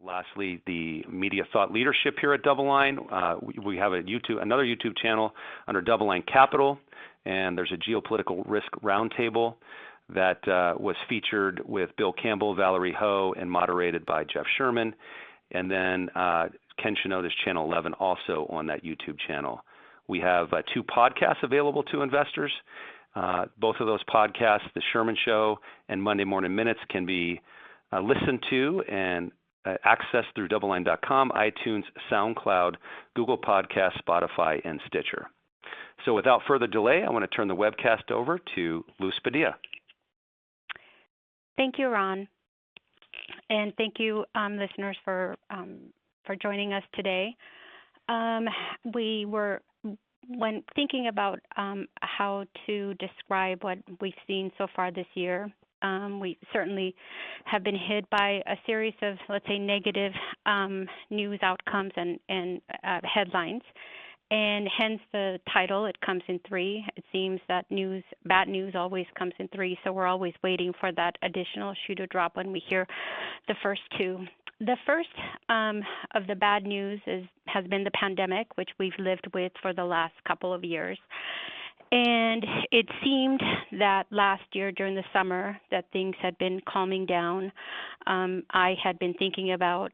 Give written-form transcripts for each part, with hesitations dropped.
Lastly, the media thought leadership here at DoubleLine. We have another YouTube channel under DoubleLine Capital, and there's a geopolitical risk roundtable that was featured with Bill Campbell, Valerie Ho, and moderated by Jeff Sherman. And then Ken Shinoda's Channel 11 also on that YouTube channel. We have 2 podcasts available to investors. Both of those podcasts, The Sherman Show and Monday Morning Minutes, can be listened to and accessed through DoubleLine.com, iTunes, SoundCloud, Google Podcasts, Spotify, and Stitcher. So without further delay, I want to turn the webcast over to Luz Padilla. Thank you, Ron. And thank you, listeners, for joining us today. When thinking about how to describe what we've seen so far this year, we certainly have been hit by a series of, let's say, negative news outcomes and headlines. And hence the title, it comes in 3. It seems that bad news always comes in 3, so we're always waiting for that additional shoe to drop when we hear the first 2. The first of the bad news has been the pandemic, which we've lived with for the last couple of years. And it seemed that last year during the summer that things had been calming down. I had been thinking about,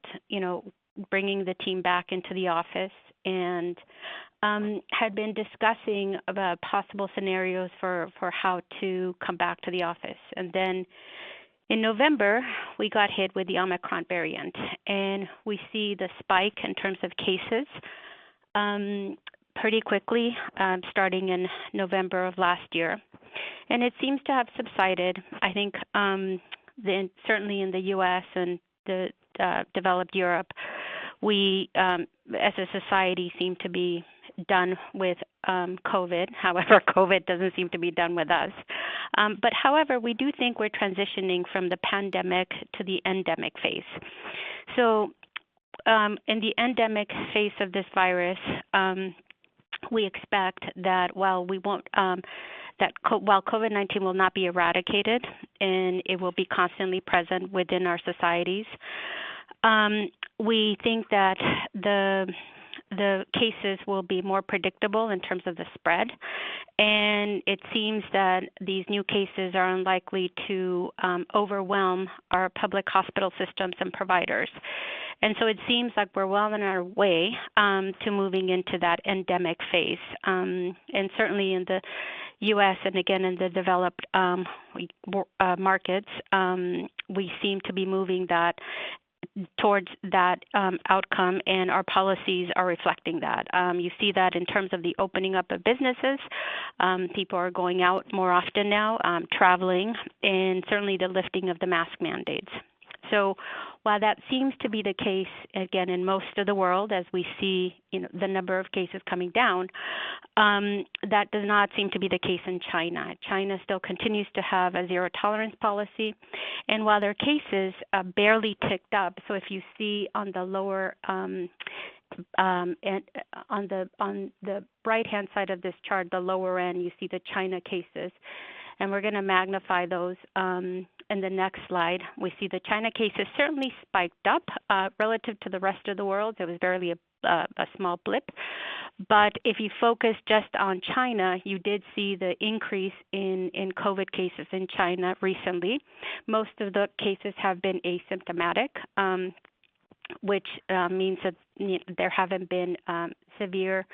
bringing the team back into the office and had been discussing about possible scenarios for how to come back to the office. And then in November, we got hit with the Omicron variant, and we see the spike in terms of cases pretty quickly, starting in November of last year. And it seems to have subsided. I think certainly in the U.S. and the developed Europe, we, as a society, seem to be done with COVID. However, COVID doesn't seem to be done with us. But however, we do think we're transitioning from the pandemic to the endemic phase. So in the endemic phase of this virus, we expect that while COVID-19 will not be eradicated and it will be constantly present within our societies, we think that the cases will be more predictable in terms of the spread, and it seems that these new cases are unlikely to overwhelm our public hospital systems and providers. And so it seems like we're well on our way to moving into that endemic phase. And certainly in the U.S. and again in the developed markets, we seem to be moving towards that outcome, and our policies are reflecting that. You see that in terms of the opening up of businesses. People are going out more often now, traveling, and certainly the lifting of the mask mandates. So while that seems to be the case, again, in most of the world, as we see the number of cases coming down, that does not seem to be the case in China. China still continues to have a zero tolerance policy, and while their cases barely ticked up, so if you see on the lower and on the right-hand side of this chart, the lower end, you see the China cases, and we're going to magnify those. In the next slide, we see the China cases certainly spiked up relative to the rest of the world. It was barely a small blip. But if you focus just on China, you did see the increase in COVID cases in China recently. Most of the cases have been asymptomatic, which means that there haven't been severe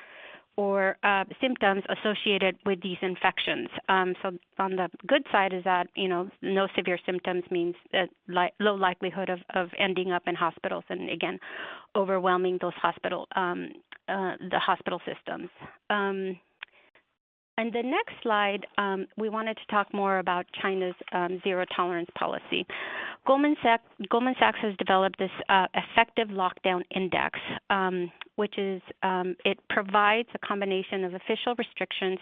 or symptoms associated with these infections. So on the good side is that, no severe symptoms means low likelihood of ending up in hospitals and, again, overwhelming those the hospital systems. On the next slide, we wanted to talk more about China's zero tolerance policy. Goldman Sachs has developed this effective lockdown index, which is it provides a combination of official restrictions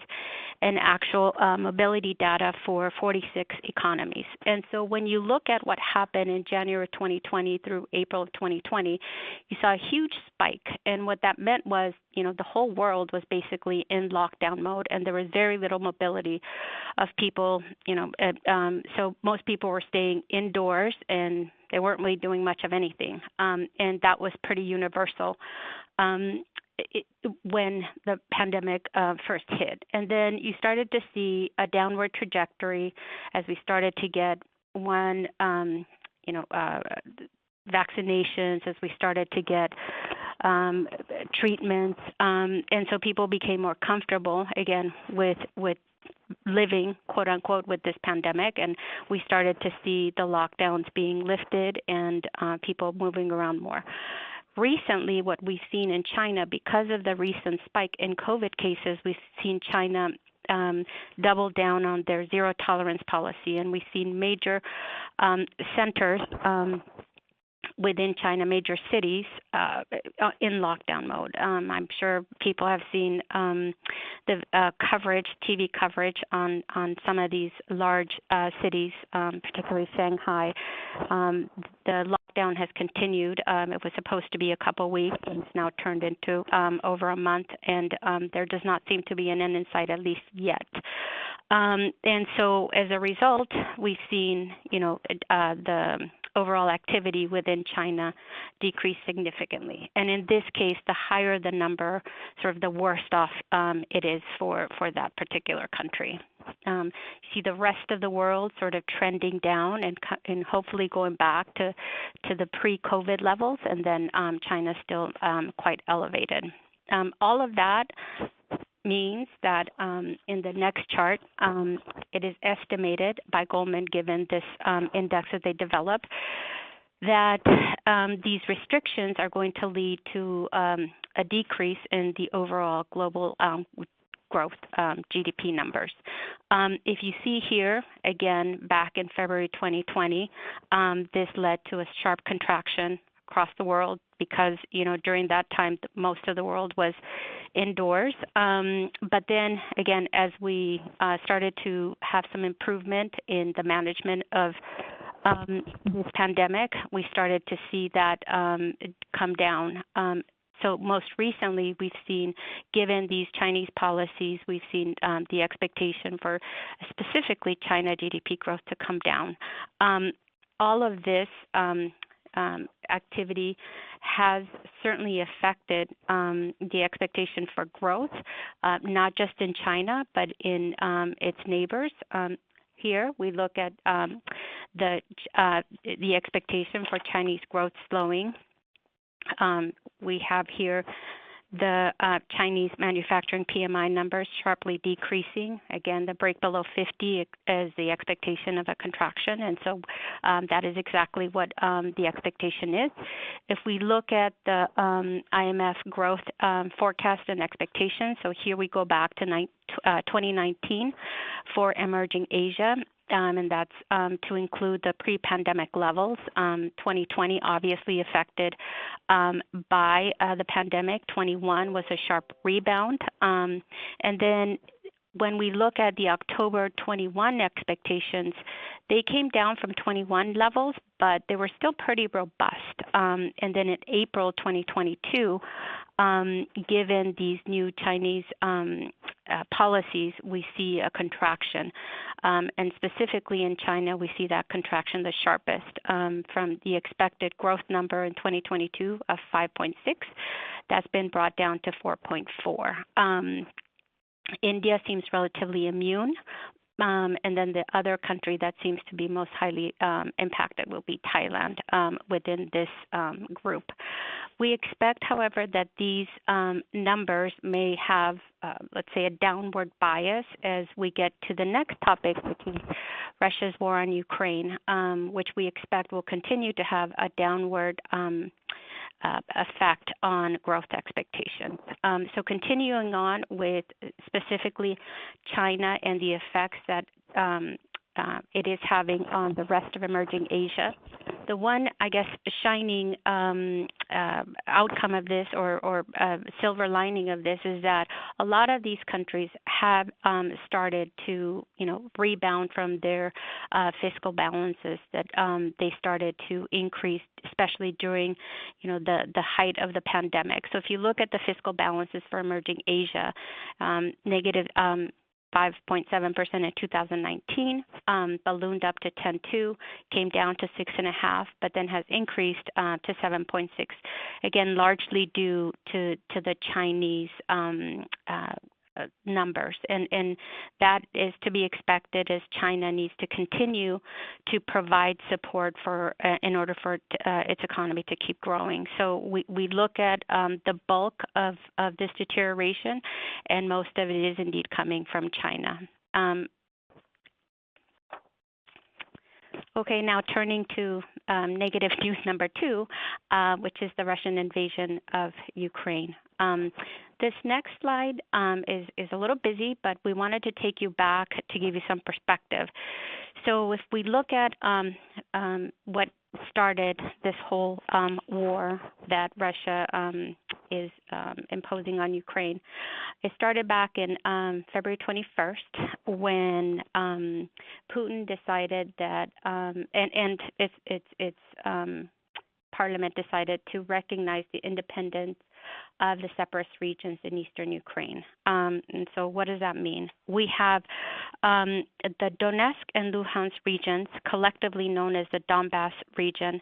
and actual mobility data for 46 economies. And so when you look at what happened in January 2020 through April of 2020, you saw a huge spike. And what that meant was, the whole world was basically in lockdown mode, and there was very little mobility of people. So most people were staying indoors and They weren't really doing much of anything, and that was pretty universal when the pandemic first hit. And then you started to see a downward trajectory as we started to get vaccinations, as we started to get treatments, and so people became more comfortable again with living, quote unquote, with this pandemic, and we started to see the lockdowns being lifted and people moving around more. Recently, what we've seen in China, because of the recent spike in COVID cases, we've seen China double down on their zero tolerance policy, and we've seen major centers within China, major cities in lockdown mode. I'm sure people have seen the coverage, TV coverage on some of these large cities, particularly Shanghai. The lockdown has continued. It was supposed to be a couple weeks, and it's now turned into over a month, and there does not seem to be an end in sight, at least yet. And so as a result, we've seen, the overall activity within China decrease significantly. And in this case, the higher the number, sort of the worse off it is for that particular country. You see the rest of the world sort of trending down and hopefully going back to the pre-COVID levels, and then China's still quite elevated. All of that means that in the next chart, it is estimated by Goldman, given this index that they developed, that these restrictions are going to lead to a decrease in the overall global growth GDP numbers. If you see here, again, back in February 2020, this led to a sharp contraction across the world because, during that time, most of the world was indoors. But then, again, as we started to have some improvement in the management of this pandemic, we started to see that come down. So most recently, we've seen, given these Chinese policies, we've seen the expectation for specifically China GDP growth to come down. All of this activity has certainly affected the expectation for growth, not just in China, but in its neighbors. Here we look at the expectation for Chinese growth slowing. We have here the Chinese manufacturing PMI numbers sharply decreasing. Again, the break below 50 is the expectation of a contraction, and so that is exactly what the expectation is. If we look at the IMF growth forecast and expectations, so here we go back to 2019 for emerging Asia. And that's to include the pre-pandemic levels. 2020 obviously affected by the pandemic. 21 was a sharp rebound. And then when we look at the October 21 expectations, they came down from 21 levels, but they were still pretty robust. And then in April 2022, given these new Chinese policies, we see a contraction. And specifically in China, we see that contraction the sharpest from the expected growth number in 2022 of 5.6. That's been brought down to 4.4. India seems relatively immune. And then the other country that seems to be most highly impacted will be Thailand within this group. We expect, however, that these numbers may have, let's say, a downward bias as we get to the next topic, which is Russia's war on Ukraine, which we expect will continue to have a downward effect on growth expectations. So continuing on with specifically China and the effects that it is having on the rest of emerging Asia. The one, I guess, shining outcome of this or silver lining of this is that a lot of these countries have started to, rebound from their fiscal balances that they started to increase, especially during, the height of the pandemic. So if you look at the fiscal balances for emerging Asia, negative 5.7% in 2019, ballooned up to 10.2, came down to 6.5, but then has increased to 7.6. Again, largely due to the Chinese numbers, and that is to be expected as China needs to continue to provide support for in order for its economy to keep growing. So we look at the bulk of this deterioration, and most of it is indeed coming from China. Okay, now turning to negative news number 2, which is the Russian invasion of Ukraine. This next slide is a little busy, but we wanted to take you back to give you some perspective. So if we look at what started this whole war that Russia is imposing on Ukraine, it started back in February 21st when Putin decided that, and its parliament decided to recognize the independence of the separatist regions in eastern Ukraine. And so what does that mean? We have the Donetsk and Luhansk regions, collectively known as the Donbass region.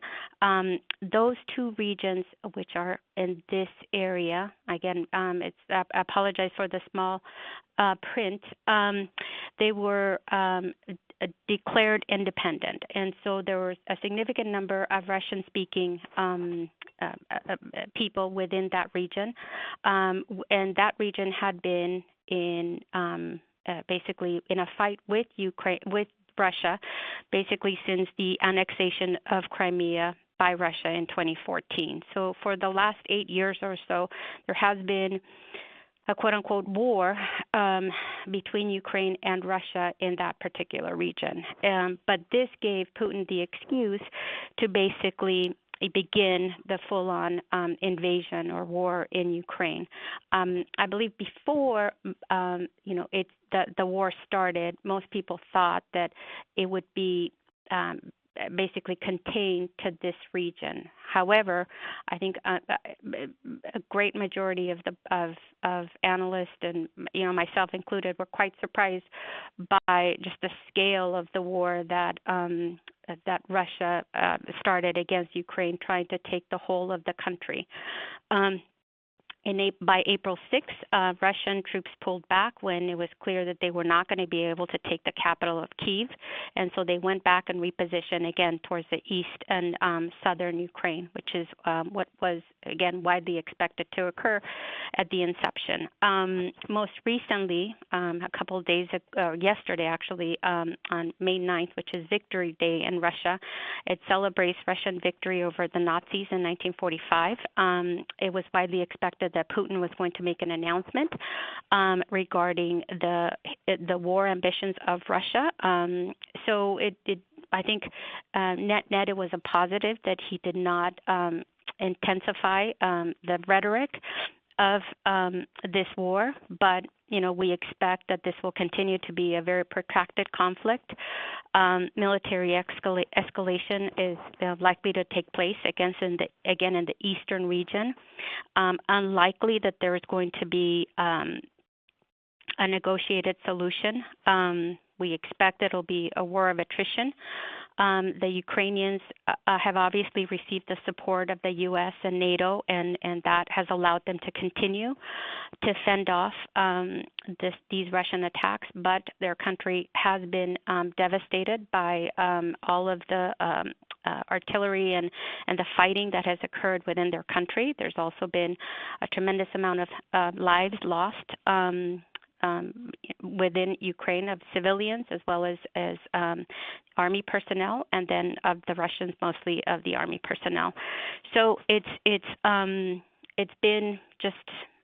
Those two regions, which are in this area, again, I apologize for the small print, they were declared independent. And so there was a significant number of Russian-speaking people within that region. And that region had been in basically in a fight with Russia, basically since the annexation of Crimea by Russia in 2014. So for the last 8 years or so, there has been a quote-unquote war between Ukraine and Russia in that particular region. But this gave Putin the excuse to basically begin the full-on invasion or war in Ukraine. I believe before the war started, most people thought that it would be basically contained to this region. However, I think a great majority of analysts and myself included were quite surprised by just the scale of the war that Russia started against Ukraine, trying to take the whole of the country. By April 6th, Russian troops pulled back when it was clear that they were not going to be able to take the capital of Kyiv, and so they went back and repositioned again towards the east and southern Ukraine, which is what was, again, widely expected to occur at the inception. Most recently, a couple of days ago, yesterday actually, on May 9th, which is Victory Day in Russia, it celebrates Russian victory over the Nazis in 1945. It was widely expected that Putin was going to make an announcement regarding the war ambitions of Russia. So I think net it was a positive that he did not intensify the rhetoric of this war, but we expect that this will continue to be a very protracted conflict. Military escalation is likely to take place again in the eastern region. Unlikely that there is going to be a negotiated solution. We expect it'll be a war of attrition. The Ukrainians have obviously received the support of the U.S. and NATO, and that has allowed them to continue to fend off these Russian attacks. But their country has been devastated by all of the artillery and the fighting that has occurred within their country. There's also been a tremendous amount of lives lost within Ukraine of civilians as well as army personnel, and then of the Russians, mostly of the army personnel. So it's been just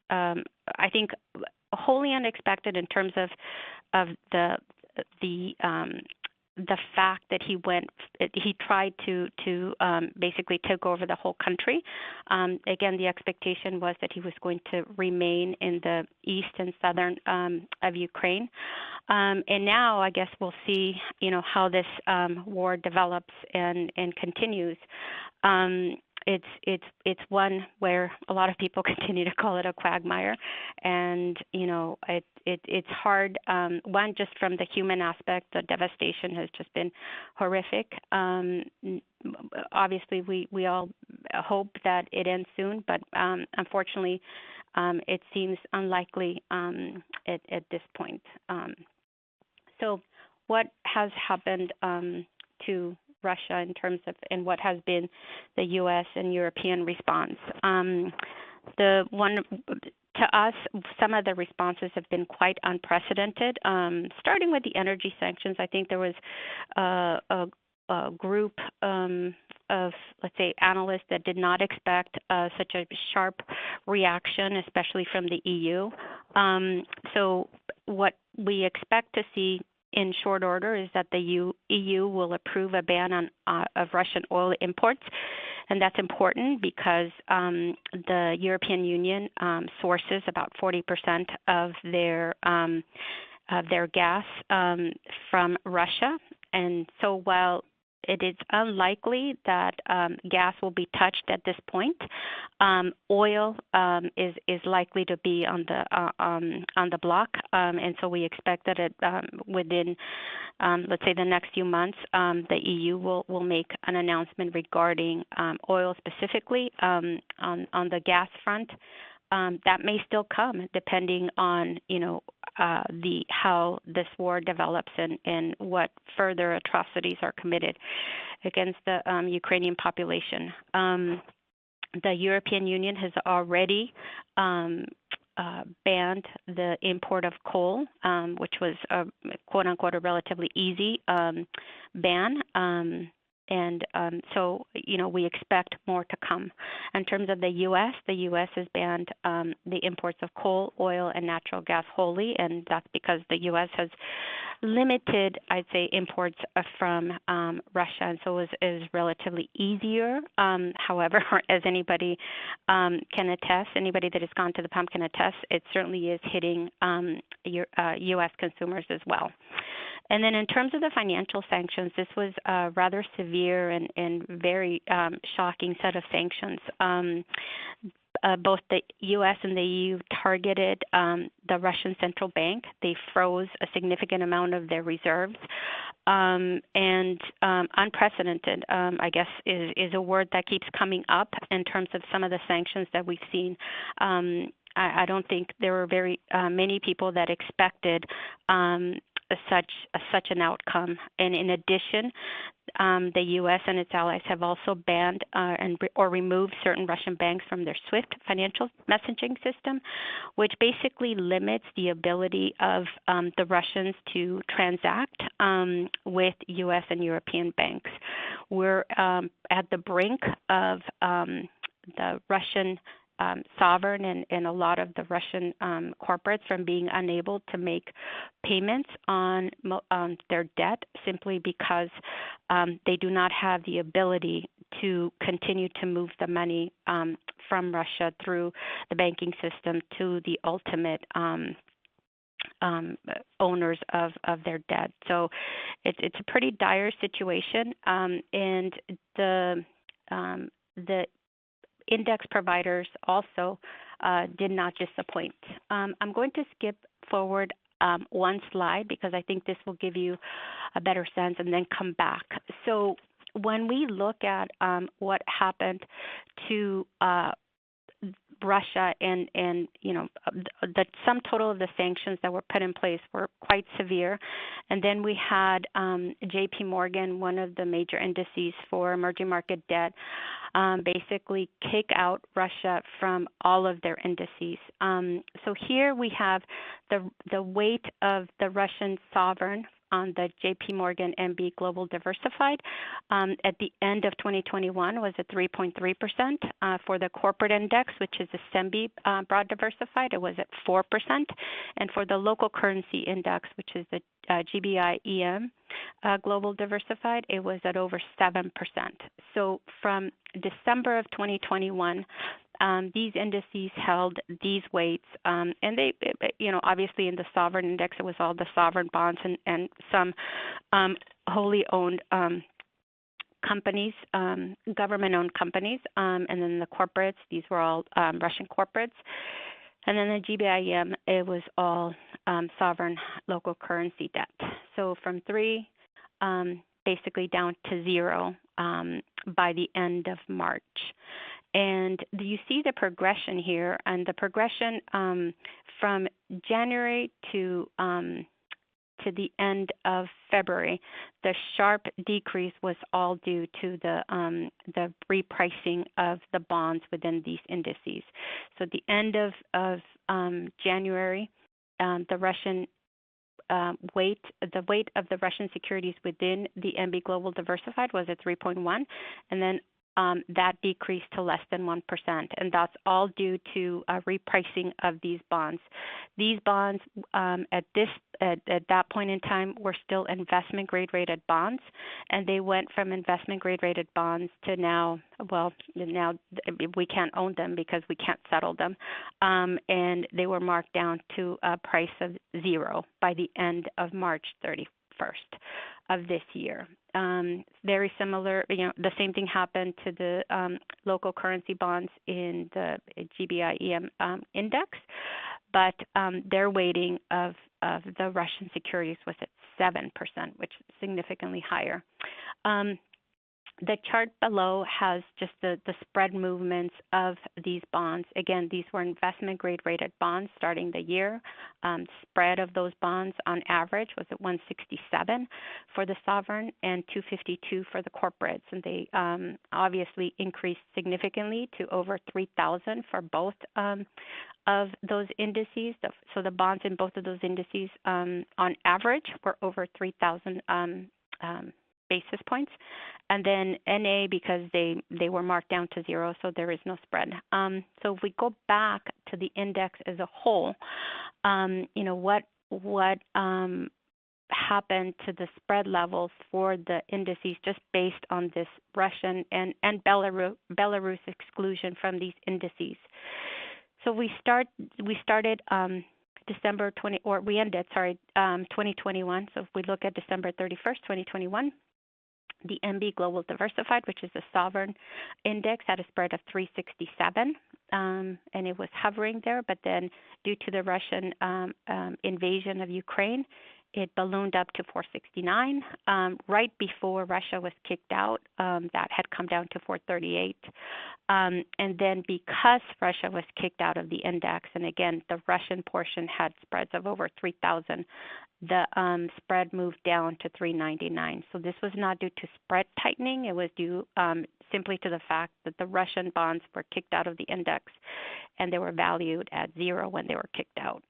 I think wholly unexpected in terms of the fact that he tried to basically take over the whole country. Again, the expectation was that he was going to remain in the east and southern of Ukraine. And now I guess we'll see, how this war develops and continues. it's one where a lot of people continue to call it a quagmire, and it's hard. One, just from the human aspect, the devastation has just been horrific. Obviously, we all hope that it ends soon, but unfortunately, it seems unlikely at this point. So, what has happened to Russia in terms of, and what has been the U.S. and European response? The one to us, some of the responses have been quite unprecedented. Starting with the energy sanctions, I think there was a group of, let's say, analysts that did not expect such a sharp reaction, especially from the EU. So what we expect to see in short order is that the EU will approve a ban of Russian oil imports, and that's important because the European Union sources about 40% of their gas from Russia, and so while it is unlikely that gas will be touched at this point, oil is likely to be on the block, and so we expect that within, let's say, the next few months, the EU will make an announcement regarding oil specifically. On the gas front, that may still come, depending on how this war develops and what further atrocities are committed against the Ukrainian population. The European Union has already banned the import of coal, which was a quote-unquote a relatively easy ban. And so, we expect more to come. In terms of the U.S. has banned the imports of coal, oil, and natural gas wholly, and that's because the U.S. has limited, I'd say, imports from Russia, and so it is relatively easier. However, as anybody can attest, anybody that has gone to the pump can attest, it certainly is hitting U.S. consumers as well. And then in terms of the financial sanctions, this was a rather severe and very shocking set of sanctions. Both the U.S. and the EU targeted the Russian central bank. They froze a significant amount of their reserves. And unprecedented, I guess, is a word that keeps coming up in terms of some of the sanctions that we've seen. I don't think there were very many people that expected such an outcome. And in addition, the U.S. and its allies have also banned or removed certain Russian banks from their SWIFT financial messaging system, which basically limits the ability of the Russians to transact with U.S. and European banks. We're at the brink of the Russian sovereign and a lot of the Russian corporates from being unable to make payments on their debt simply because they do not have the ability to continue to move the money from Russia through the banking system to the ultimate owners of their debt. So it's a pretty dire situation, and the index providers also did not disappoint. I'm going to skip forward one slide because I think this will give you a better sense and then come back. So when we look at what happened to Russia and the sum total of the sanctions that were put in place were quite severe. And then we had JP Morgan, one of the major indices for emerging market debt, basically kick out Russia from all of their indices. So here we have the weight of the Russian sovereign on the JP Morgan MB Global Diversified at the end of 2021 was at 3.3%. For the corporate index, which is the SEMBI Broad Diversified, it was at 4%. And for the local currency index, which is the GBI EM Global Diversified, it was at over 7%. So from December of 2021, these indices held these weights, and they, obviously in the sovereign index, it was all the sovereign bonds and some wholly owned companies, government-owned companies, and then the corporates. These were all Russian corporates. And then the GBIEM, it was all sovereign local currency debt. So from 3 basically down to 0 by the end of March. And you see the progression here, and the progression from January to the end of February, the sharp decrease was all due to the repricing of the bonds within these indices. So at the end of January, the Russian weight of the Russian securities within the MB Global Diversified was at 3.1, and then that decreased to less than 1%, and that's all due to repricing of these bonds. These bonds at that point in time were still investment grade rated bonds, and they went from investment grade rated bonds to now we can't own them because we can't settle them, and they were marked down to a price of 0 by the end of March 31st of this year. Very similar, the same thing happened to the local currency bonds in the GBIEM index, but their weighting of the Russian securities was at 7%, which is significantly higher. The chart below has just the spread movements of these bonds. Again, these were investment grade rated bonds starting the year. Spread of those bonds on average was at 167 for the sovereign and 252 for the corporates. And they obviously increased significantly to over 3,000 for both of those indices. So the bonds in both of those indices on average were over 3,000 basis points, and then NA because they were marked down to 0, so there is no spread. So if we go back to the index as a whole, what happened to the spread levels for the indices just based on this Russian and Belarus exclusion from these indices. So we started December 20, or we ended, 2021. So if we look at December 31st, 2021, the MB Global Diversified, which is a sovereign index, had a spread of 367, and it was hovering there. But then, due to the Russian invasion of Ukraine, it ballooned up to 469. Right before Russia was kicked out, that had come down to 438. And then because Russia was kicked out of the index, and again, the Russian portion had spreads of over 3,000, the spread moved down to 399. So this was not due to spread tightening. It was due simply to the fact that the Russian bonds were kicked out of the index, and they were valued at 0 when they were kicked out.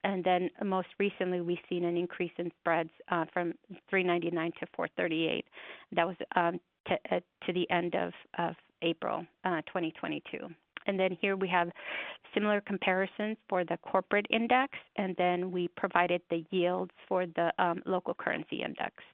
And then most recently, we've seen an increase in spreads from 399 to 438. That was to the end of April 2022. And then here we have similar comparisons for the corporate index, and then we provided the yields for the local currency index.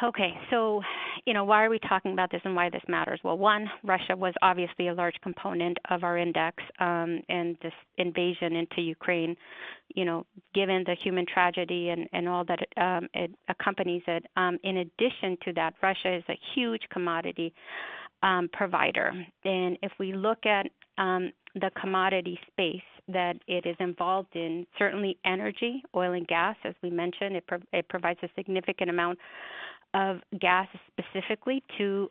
Okay, so why are we talking about this and why this matters? Well, one, Russia was obviously a large component of our index, and this invasion into Ukraine, given the human tragedy and all that it accompanies it. In addition to that, Russia is a huge commodity provider, and if we look at the commodity space that it is involved in, certainly energy, oil and gas, as we mentioned, it provides a significant amount of gas specifically to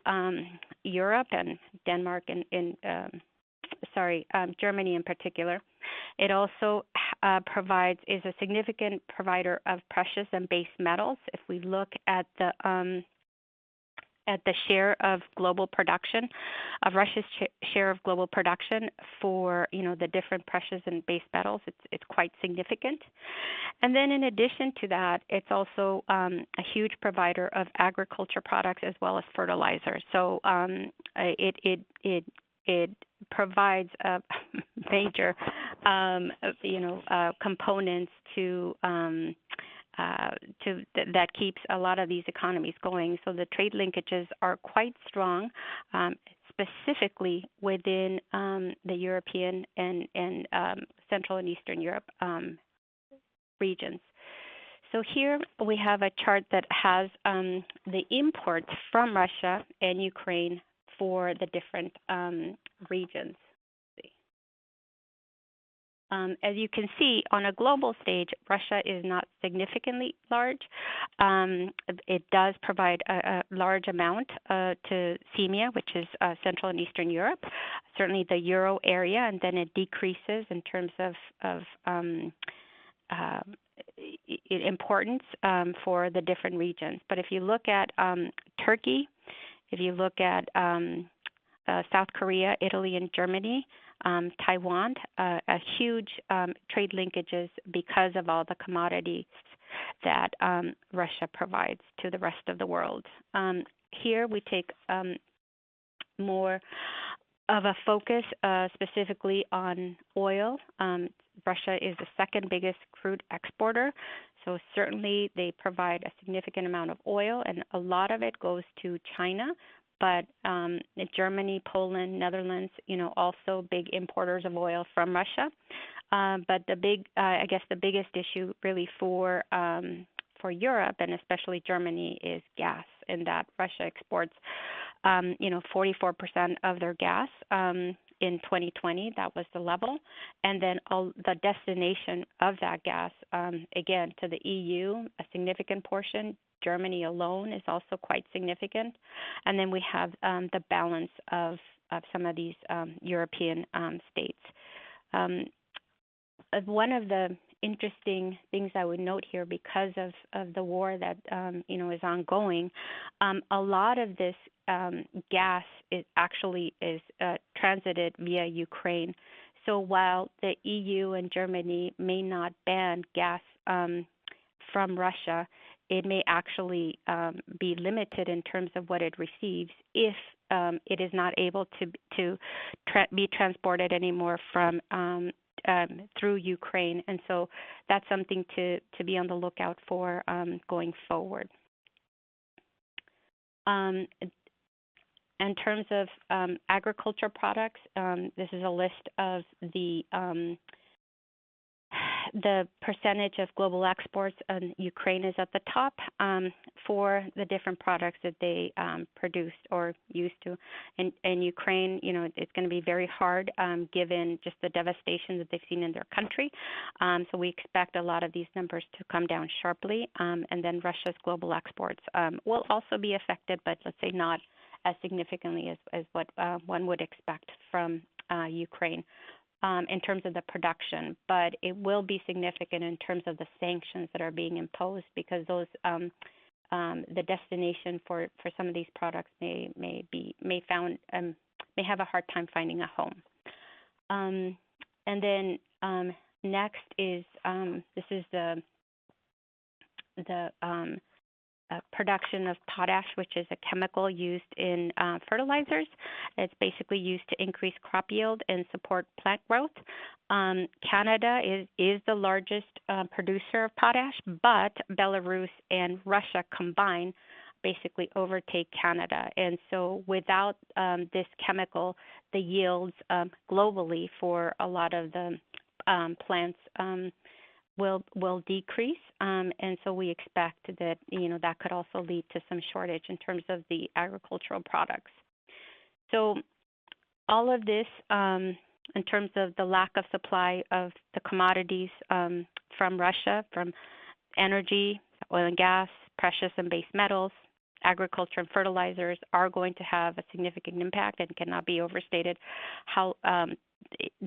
Europe and Denmark and Germany in particular. It also is a significant provider of precious and base metals. If we look at the share of global production, of Russia's share of global production for the different precious and base metals, it's quite significant. And then in addition to that, it's also a huge provider of agriculture products as well as fertilizer. So it provides major components to that keeps a lot of these economies going. So the trade linkages are quite strong, specifically within the European and Central and Eastern Europe regions. So here we have a chart that has the imports from Russia and Ukraine for the different regions. As you can see, on a global stage, Russia is not significantly large. It does provide a large amount to CEMEA, which is Central and Eastern Europe, certainly the Euro area, and then it decreases in terms of importance for the different regions. But if you look at Turkey, if you look at South Korea, Italy, and Germany, Taiwan, a huge trade linkages because of all the commodities that Russia provides to the rest of the world. Here we take more of a focus specifically on oil. Russia is the second biggest crude exporter, so certainly they provide a significant amount of oil, and a lot of it goes to China. But Germany, Poland, Netherlands, also big importers of oil from Russia. But the biggest issue really for Europe and especially Germany is gas, in that Russia exports, 44% of their gas in 2020. That was the level, and then the destination of that gas, again, to the EU, a significant portion. Germany alone is also quite significant. And then we have the balance of some of these European states. One of the interesting things I would note here, because of the war that is ongoing, a lot of this gas is transited via Ukraine. So while the EU and Germany may not ban gas from Russia, it may actually be limited in terms of what it receives if it is not able to be transported anymore from through Ukraine. And so that's something to be on the lookout for going forward. In terms of agriculture products, this is a list of the percentage of global exports, and Ukraine is at the top for the different products that they produced or used to. In Ukraine, it's going to be very hard given just the devastation that they've seen in their country. So we expect a lot of these numbers to come down sharply. And then Russia's global exports will also be affected, but let's say not as significantly as what one would expect from Ukraine. In terms of the production, but it will be significant in terms of the sanctions that are being imposed, because those the destination for some of these products may have a hard time finding a home. And then next is this is the production of potash, which is a chemical used in fertilizers. It's basically used to increase crop yield and support plant growth. Canada is the largest producer of potash, but Belarus and Russia combined basically overtake Canada. And so without this chemical, the yields globally for a lot of the plants will decrease, and so we expect that that could also lead to some shortage in terms of the agricultural products. So all of this, in terms of the lack of supply of the commodities from Russia, from energy, oil and gas, precious and base metals, agriculture and fertilizers, are going to have a significant impact, and cannot be overstated how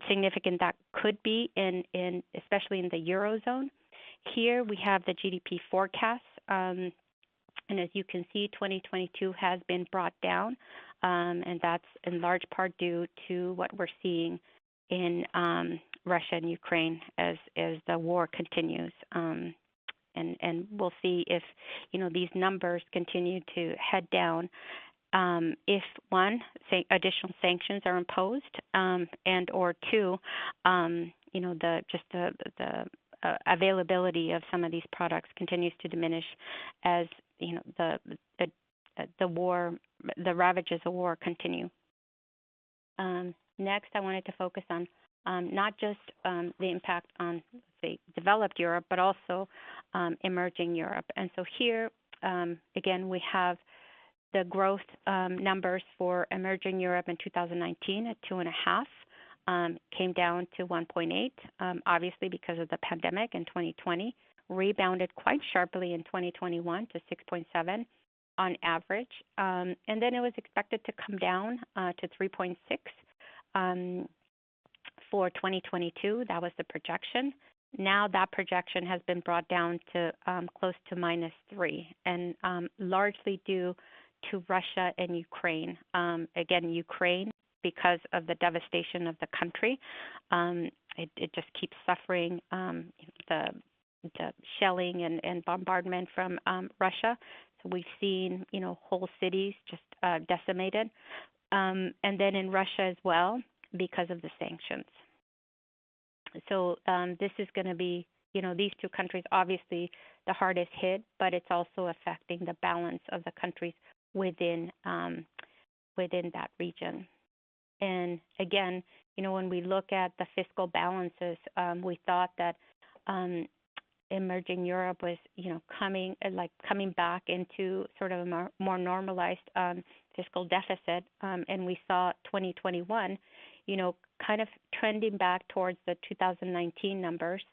significant that could be especially in the Eurozone. Here we have the GDP forecast, and as you can see, 2022 has been brought down, and that's in large part due to what we're seeing in Russia and Ukraine as the war continues. And we'll see if these numbers continue to head down. If one, additional sanctions are imposed, and or two, the availability of some of these products continues to diminish as the war, the ravages of war continue. Next, I wanted to focus on not just the impact on obviously developed Europe, but also emerging Europe. And so here, again, we have the growth numbers for emerging Europe in 2019 at 2.5, came down to 1.8, obviously because of the pandemic in 2020, rebounded quite sharply in 2021 to 6.7 on average, and then it was expected to come down to 3.6 for 2022. That was the projection. Now that projection has been brought down to close to -3, and largely due to Russia and Ukraine. Again, Ukraine, because of the devastation of the country, it just keeps suffering the shelling and bombardment from Russia. So we've seen, whole cities just decimated, and then in Russia as well because of the sanctions. So this is going to be, these two countries obviously the hardest hit, but it's also affecting the balance of the countries within that region. And again, when we look at the fiscal balances, we thought that emerging Europe was, coming back into sort of a more normalized fiscal deficit, and we saw 2021, kind of trending back towards the 2019 numbers,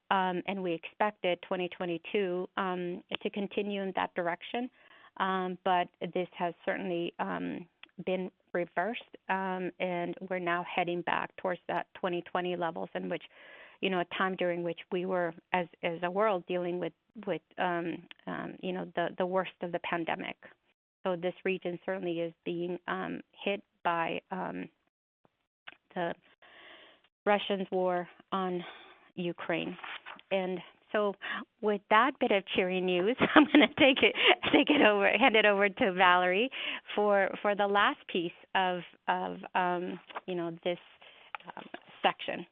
and we expected 2022 to continue in that direction, but this has certainly been reversed, and we're now heading back towards that 2020 levels, in which a time during which we were, as a world, dealing with the worst of the pandemic. So this region certainly is being hit by the Russians' war on Ukraine. And so with that bit of cheery news, I'm going to hand it over to Valerie for the last piece of this section.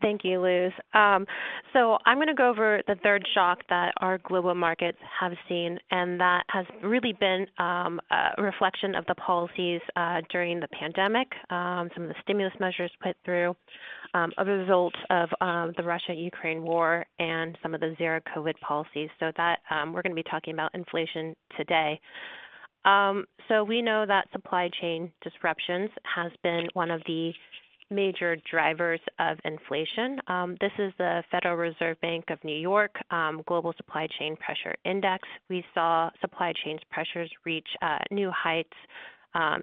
Thank you, Luz. So I'm going to go over the third shock that our global markets have seen, and that has really been a reflection of the policies during the pandemic, some of the stimulus measures put through, a result of the Russia-Ukraine war, and some of the zero COVID policies. So that we're going to be talking about inflation today. So we know that supply chain disruptions has been one of the major drivers of inflation. This is the Federal Reserve Bank of New York Global Supply Chain Pressure Index. We saw supply chain pressures reach new heights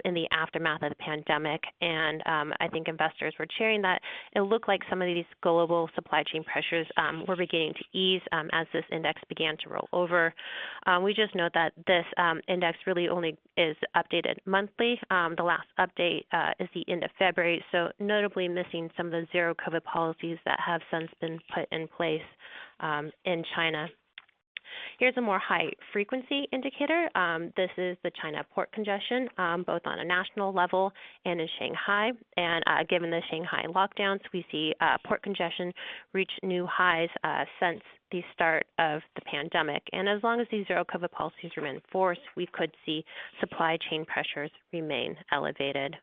in the aftermath of the pandemic, and I think investors were cheering that it looked like some of these global supply chain pressures were beginning to ease as this index began to roll over. We just note that this index really only is updated monthly. The last update is the end of February, so notably missing some of the zero COVID policies that have since been put in place in China. Here's a more high-frequency indicator. This is the China port congestion, both on a national level and in Shanghai. And given the Shanghai lockdowns, we see port congestion reach new highs since the start of the pandemic. And as long as these zero COVID policies remain in force, we could see supply chain pressures remain elevated.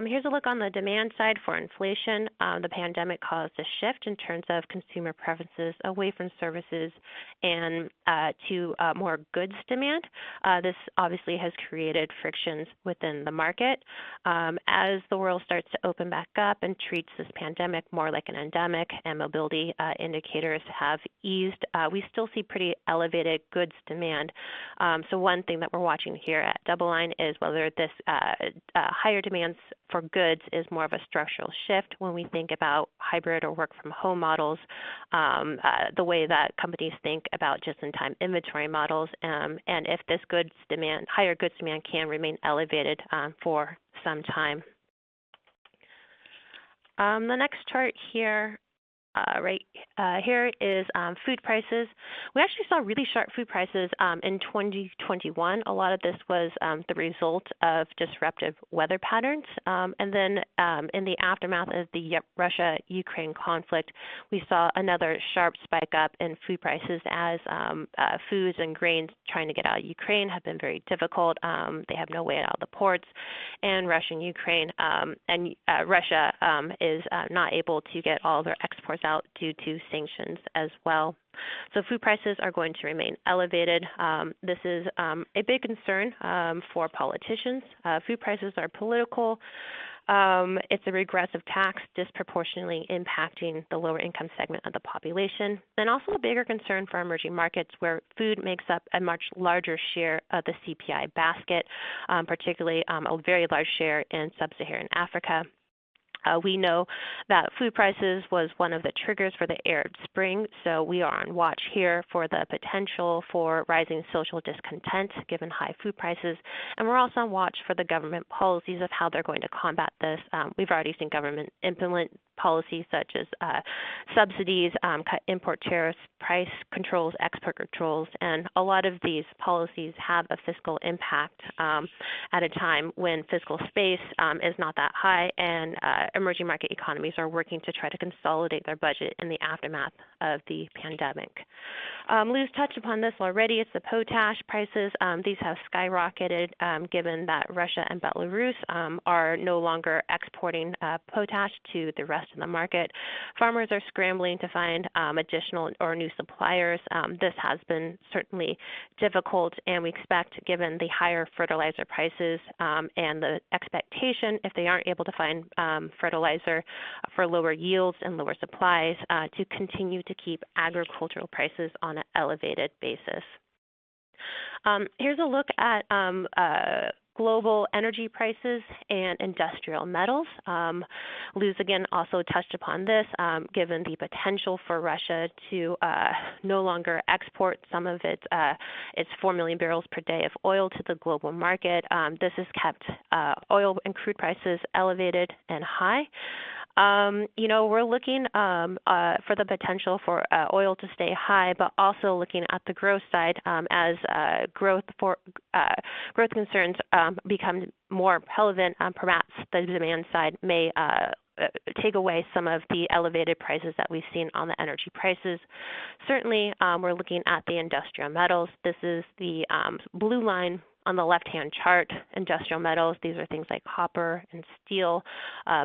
Here's a look on the demand side for inflation. The pandemic caused a shift in terms of consumer preferences away from services and to more goods demand. This obviously has created frictions within the market. As the world starts to open back up and treats this pandemic more like an endemic and mobility indicators have eased, we still see pretty elevated goods demand. So one thing that we're watching here at DoubleLine is whether this higher demands for goods is more of a structural shift when we think about hybrid or work from home models, the way that companies think about just-in-time inventory models, and if this higher goods demand can remain elevated for some time. The next chart here Right here is food prices. We actually saw really sharp food prices in 2021. A lot of this was the result of disruptive weather patterns. And then in the aftermath of the Russia-Ukraine conflict, we saw another sharp spike up in food prices as foods and grains trying to get out of Ukraine have been very difficult. They have no way out of the ports. And Russia and Ukraine and Russia is not able to get all of their exports out due to sanctions as well. So food prices are going to remain elevated. This is a big concern for politicians. Food prices are political. It's a regressive tax disproportionately impacting the lower income segment of the population, and also a bigger concern for emerging markets where food makes up a much larger share of the CPI basket, particularly a very large share in sub-Saharan Africa. We know that food prices was one of the triggers for the Arab Spring, so we are on watch here for the potential for rising social discontent given high food prices, and we're also on watch for the government policies of how they're going to combat this. We've already seen government implement policies such as subsidies, cut import tariffs, price controls, export controls, and a lot of these policies have a fiscal impact at a time when fiscal space is not that high and emerging market economies are working to try to consolidate their budget in the aftermath of the pandemic. Luz touched upon this already. It's the potash prices. These have skyrocketed given that Russia and Belarus are no longer exporting potash to the rest of the market. Farmers are scrambling to find additional or new suppliers. This has been certainly difficult, and we expect, given the higher fertilizer prices and the expectation, if they aren't able to find fertilizer for lower yields and lower supplies, to continue to keep agricultural prices on an elevated basis. Here's a look at global energy prices and industrial metals. Luz again also touched upon this, given the potential for Russia to no longer export some of its 4 million barrels per day of oil to the global market. This has kept oil and crude prices elevated and high. We're looking for the potential for oil to stay high, but also looking at the growth side as growth concerns become more relevant. Perhaps the demand side may take away some of the elevated prices that we've seen on the energy prices. Certainly, we're looking at the industrial metals. This is the blue line on the left-hand chart. Industrial metals, these are things like copper and steel,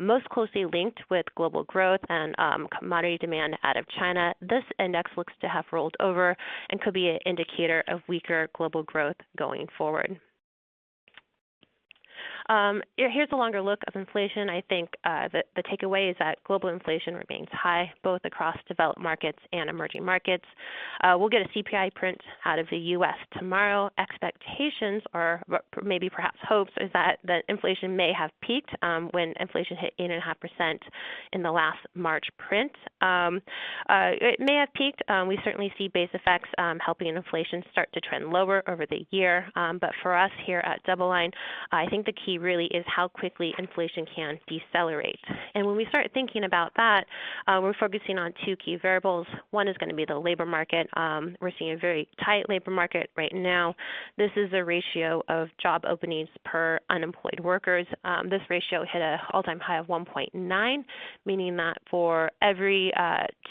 most closely linked with global growth and commodity demand out of China. This index looks to have rolled over and could be an indicator of weaker global growth going forward. Here's a longer look of inflation. I think the takeaway is that global inflation remains high, both across developed markets and emerging markets. We'll get a CPI print out of the U.S. tomorrow. Expectations, or maybe perhaps hopes, is that the inflation may have peaked when inflation hit 8.5% in the last March print. It may have peaked. We certainly see base effects helping inflation start to trend lower over the year. But for us here at DoubleLine, I think the key really is how quickly inflation can decelerate. And when we start thinking about that, we're focusing on two key variables. One is going to be the labor market. We're seeing a very tight labor market right now. This is the ratio of job openings per unemployed workers. This ratio hit an all-time high of 1.9, meaning that for every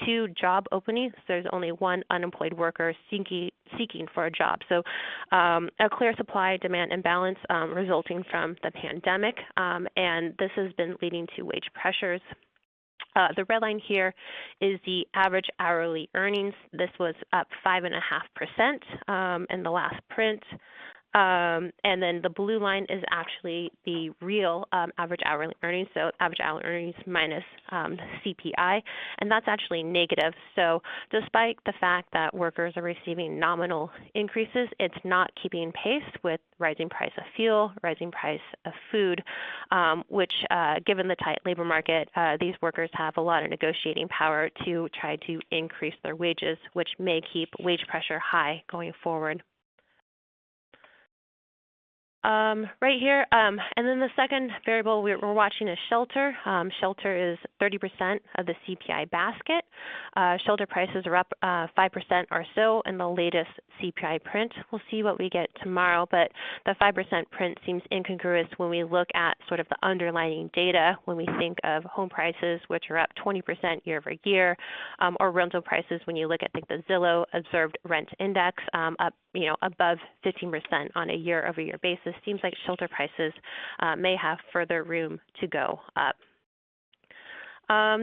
2 job openings, there's only 1 unemployed worker seeking for a job. So a clear supply-demand imbalance resulting from the pandemic, and this has been leading to wage pressures. The red line here is the average hourly earnings. This was up 5.5% in the last print. And then the blue line is actually the real average hourly earnings, so average hourly earnings minus CPI, and that's actually negative. So despite the fact that workers are receiving nominal increases, it's not keeping pace with rising price of fuel, rising price of food, which given the tight labor market, these workers have a lot of negotiating power to try to increase their wages, which may keep wage pressure high going forward. Right here, and then the second variable we're watching is shelter. Shelter is 30% of the CPI basket. Shelter prices are up 5% or so in the latest CPI print. We'll see what we get tomorrow, but the 5% print seems incongruous when we look at sort of the underlying data when we think of home prices, which are up 20% year over year, or rental prices when you look at the Zillow observed rent index up above 15% on a year-over-year basis. Seems like shelter prices may have further room to go up.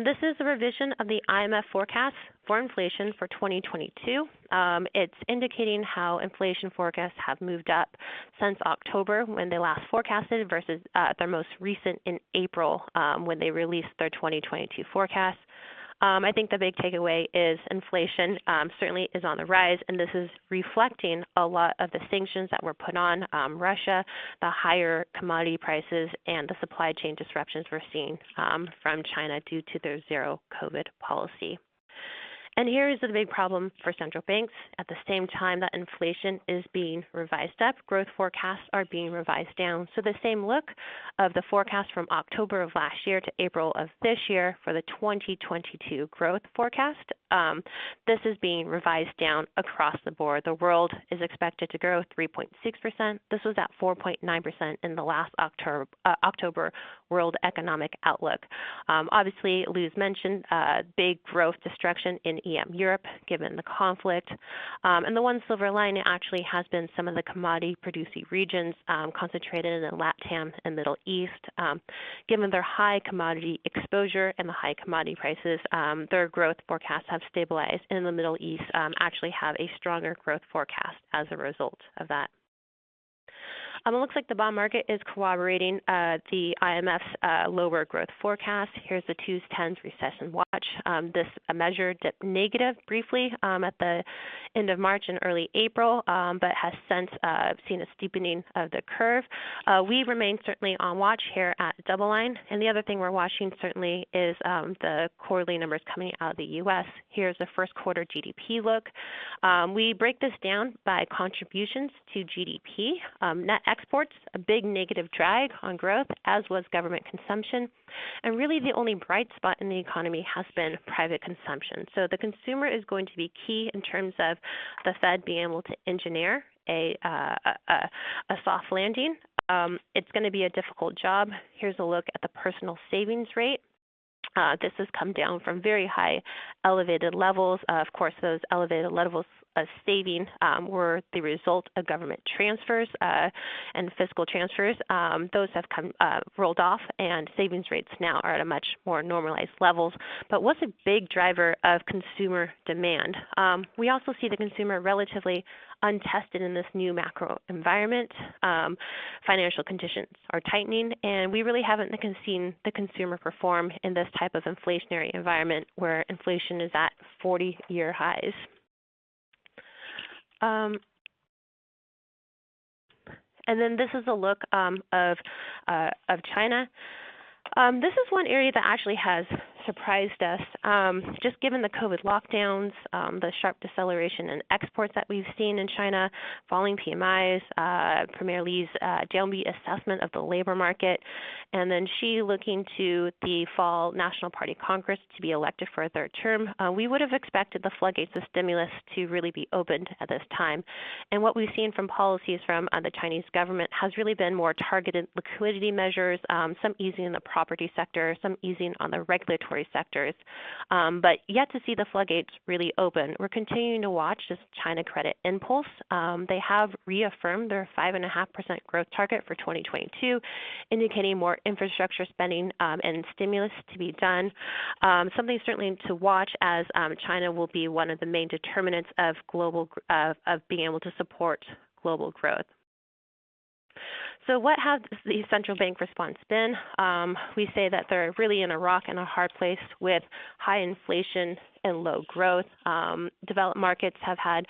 This is a revision of the IMF forecast for inflation for 2022. It's indicating how inflation forecasts have moved up since October when they last forecasted versus their most recent in April when they released their 2022 forecast. I think the big takeaway is inflation certainly is on the rise, and this is reflecting a lot of the sanctions that were put on Russia, the higher commodity prices, and the supply chain disruptions we're seeing from China due to their zero COVID policy. And here is the big problem for central banks. At the same time that inflation is being revised up, growth forecasts are being revised down. So the same look of the forecast from October of last year to April of this year for the 2022 growth forecast, this is being revised down across the board. The world is expected to grow 3.6%. This was at 4.9% in the last October World Economic Outlook. Obviously, Luz mentioned big growth destruction in EM Europe, given the conflict. And the one silver lining actually has been some of the commodity producing regions concentrated in LATAM and Middle East. Given their high commodity exposure and the high commodity prices, their growth forecasts have stabilized, and in the Middle East actually have a stronger growth forecast as a result of that. It looks like the bond market is corroborating the IMF's lower growth forecast. Here's the 2s10s recession watch. This measure dipped negative briefly at the end of March and early April, but has since seen a steepening of the curve. We remain certainly on watch here at DoubleLine, and the other thing we're watching certainly is the quarterly numbers coming out of the U.S. Here's the first quarter GDP look. We break this down by contributions to GDP. Net exports, a big negative drag on growth, as was government consumption. And really the only bright spot in the economy has been private consumption. So the consumer is going to be key in terms of the Fed being able to engineer a soft landing. It's going to be a difficult job. Here's a look at the personal savings rate. This has come down from very high elevated levels. Of course, those elevated levels of saving were the result of government transfers and fiscal transfers. Those have rolled off, and savings rates now are at a much more normalized levels. But what's a big driver of consumer demand? We also see the consumer relatively untested in this new macro environment. Financial conditions are tightening, and we really haven't seen the consumer perform in this type of inflationary environment where inflation is at 40-year highs. And then this is a look of China. This is one area that actually has surprised us, just given the COVID lockdowns, the sharp deceleration in exports that we've seen in China, falling PMIs, Premier Li's downbeat assessment of the labor market, and then Xi looking to the fall National Party Congress to be elected for a third term. We would have expected the floodgates of stimulus to really be opened at this time. And what we've seen from policies from the Chinese government has really been more targeted liquidity measures, some easing in the property sector, some easing on the regulatory sectors, but yet to see the floodgates really open. We're continuing to watch this China credit impulse. They have reaffirmed their 5.5% growth target for 2022, indicating more infrastructure spending and stimulus to be done. Something certainly to watch, as China will be one of the main determinants of of being able to support global growth. So what has the central bank response been? We say that they're really in a rock and a hard place with high inflation and low growth. Developed markets have had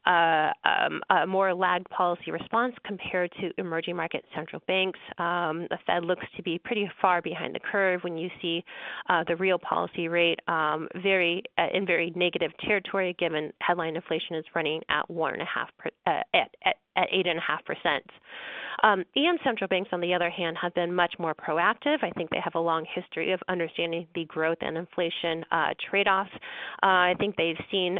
a more lagged policy response compared to emerging market central banks. The Fed looks to be pretty far behind the curve when you see the real policy rate in very negative territory, given headline inflation is running at 8.5%. And central banks, on the other hand, have been much more proactive. I think they have a long history of understanding the growth and inflation trade-offs. I think they've seen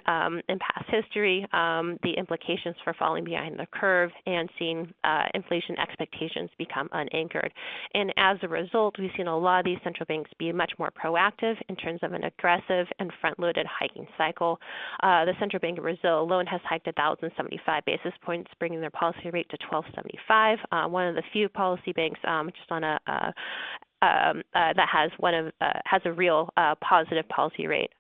in past history the implications for falling behind the curve and seeing inflation expectations become unanchored. And as a result, we've seen a lot of these central banks be much more proactive in terms of an aggressive and front-loaded hiking cycle. The Central Bank of Brazil alone has hiked 1,075 basis points, bringing their policy rate to 12.75. One of the few policy banks just on a that has a real positive policy rate.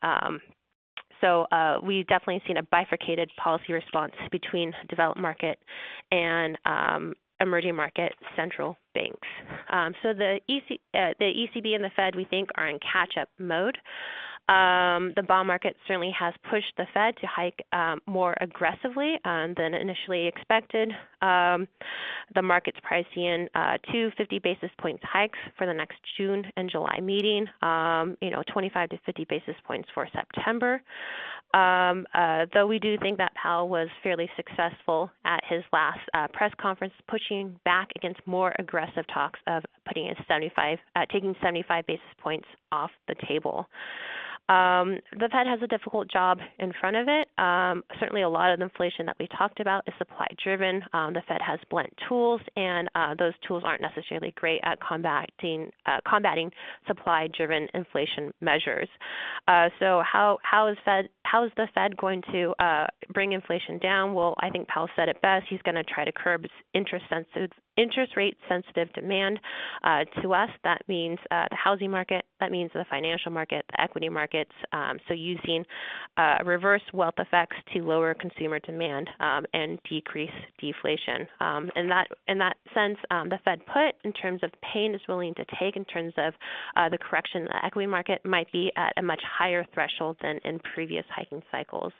So we've definitely seen a bifurcated policy response between developed market and emerging market central banks. So the ECB and the Fed, we think, are in catch-up mode. The bond market certainly has pushed the Fed to hike more aggressively than initially expected. The market's pricing in 50 basis points hikes for the next June and July meeting, 25 to 50 basis points for September. Though we do think that Powell was fairly successful at his last press conference, pushing back against more aggressive talks of taking 75 basis points off the table. The Fed has a difficult job in front of it. Certainly a lot of the inflation that we talked about is supply-driven. The Fed has blunt tools, and those tools aren't necessarily great at combating supply-driven inflation measures. So how is the Fed going to bring inflation down? Well, I think Powell said it best. He's going to try to curb interest rate sensitive demand. To us, that means the housing market, that means the financial market, the equity markets, so using reverse wealth effects to lower consumer demand and decrease deflation. In that sense, the Fed put in terms of pain is willing to take in terms of the correction in the equity market might be at a much higher threshold than in previous hiking cycles.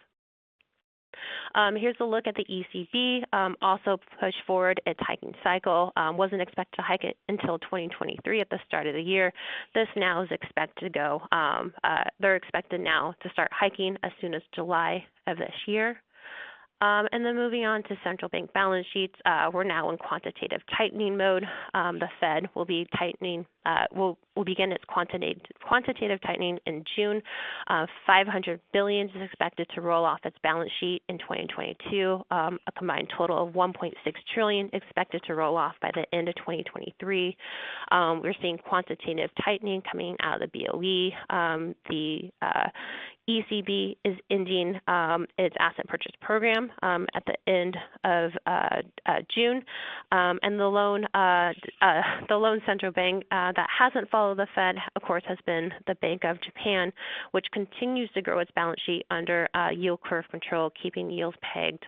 Here's a look at the ECB. Also pushed forward its hiking cycle. Wasn't expected to hike it until 2023 at the start of the year. This now is expected to go. They're expected now to start hiking as soon as July of this year. And then moving on to central bank balance sheets, we're now in quantitative tightening mode. The Fed will be tightening, will begin its quantitative tightening in June. $500 billion is expected to roll off its balance sheet in 2022. A combined total of $1.6 trillion expected to roll off by the end of 2023. We're seeing quantitative tightening coming out of the BOE. The ECB is ending its asset purchase program at the end of June, and the lone central bank that hasn't followed the Fed, of course, has been the Bank of Japan, which continues to grow its balance sheet under yield curve control, keeping yields pegged.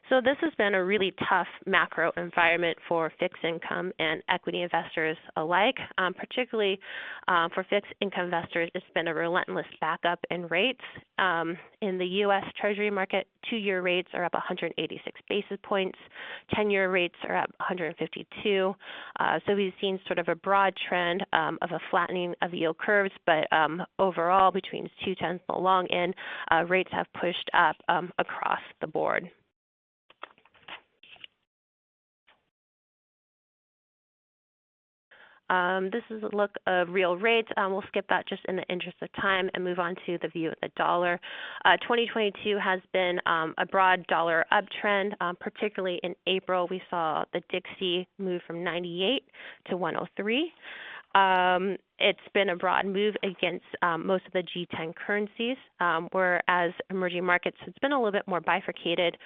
So this has been a really tough macro environment for fixed income and equity investors alike. Particularly for fixed income investors, it's been a relentless backup in rates. In the U.S. Treasury market, 2-year rates are up 186 basis points. 10-year rates are up 152. So we've seen sort of a broad trend of a flattening of yield curves, but overall, between 2/10 and the long end, rates have pushed up across the board. This is a look of real rates. We'll skip that just in the interest of time and move on to the view of the dollar. 2022 has been a broad dollar uptrend. Particularly in April, we saw the Dixie move from 98 to 103. It's been a broad move against most of the G10 currencies, whereas emerging markets, it's been a little bit more bifurcated.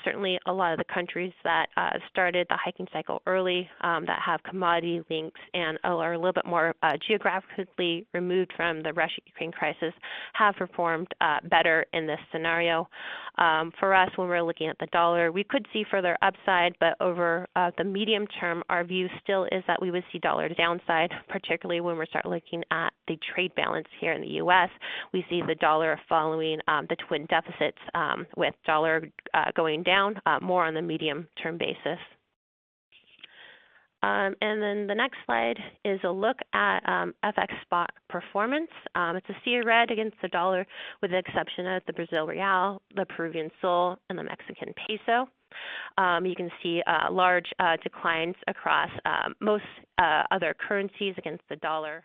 Certainly a lot of the countries that started the hiking cycle early, that have commodity links and are a little bit more geographically removed from the Russia-Ukraine crisis, have performed better in this scenario. For us, when we're looking at the dollar, we could see further upside, but over the medium term, our view still is that we would see dollar downside, particularly when we start looking at the trade balance here in the U.S. We see the dollar following the twin deficits, with dollar going down more on the medium-term basis. And then the next slide is a look at FX spot performance. It's a sea of red against the dollar, with the exception of the Brazil real, the Peruvian sol, and the Mexican peso. You can see large declines across most other currencies against the dollar.